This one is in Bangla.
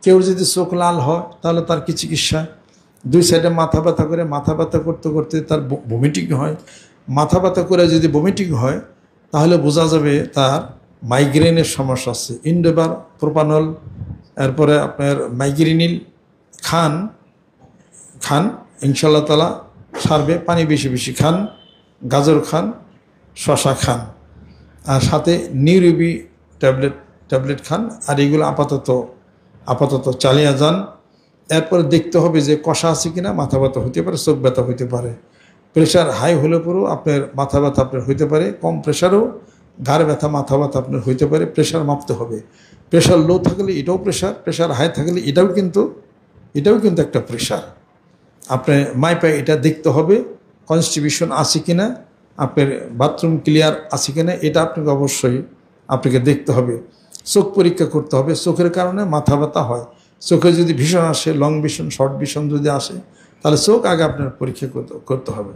কেউ যদি চোখ লাল হয় তাহলে তার কি চিকিৎসা? দুই সাইডে মাথা ব্যথা করে, মাথা ব্যথা করতে করতে তার ভমিটিং হয়। মাথা ব্যথা করে যদি ভমিটিং হয় তাহলে বোঝা যাবে তার মাইগ্রেনের সমস্যা আছে। ইন্ডোবার প্রোপানল, এরপরে আপনার মাইগ্রেনিল খান খান ইনশাল্লাহ তালা সারবে। পানি বেশি বেশি খান, গাজর খান, শশা খান, আর সাথে নিউরোবি ট্যাবলেট খান। আর এগুলো আপাতত চালিয়ে যান। এরপরে দেখতে হবে যে কষা আছে কিনা, মাথা ব্যথা হতে পারে, চোখ ব্যথা হতে পারে। প্রেশার হাই হলে পরেও আপনার মাথা ব্যথা আপনার হইতে পারে, কম প্রেশারও ঘাড় ব্যথা মাথা ব্যথা আপনার হইতে পারে। প্রেশার মাপতে হবে। প্রেশার লো থাকলে এটাও প্রেশার, প্রেশার হাই থাকলে এটাও কিন্তু একটা প্রেশার। আপনার মাইপায় এটা দেখতে হবে কনস্টিটিউশন আছে কিনা, আপনার বাথরুম ক্লিয়ার আছে কিনা, এটা আপনাকে দেখতে হবে। চোখ পরীক্ষা করতে হবে। চোখের কারণে মাথা ব্যথা হয়। চোখে যদি ভীষণ আসে, লং ভিশন, শর্ট ভিশন যদি আসে, তাহলে চোখ আগে আপনার পরীক্ষা করতে হবে।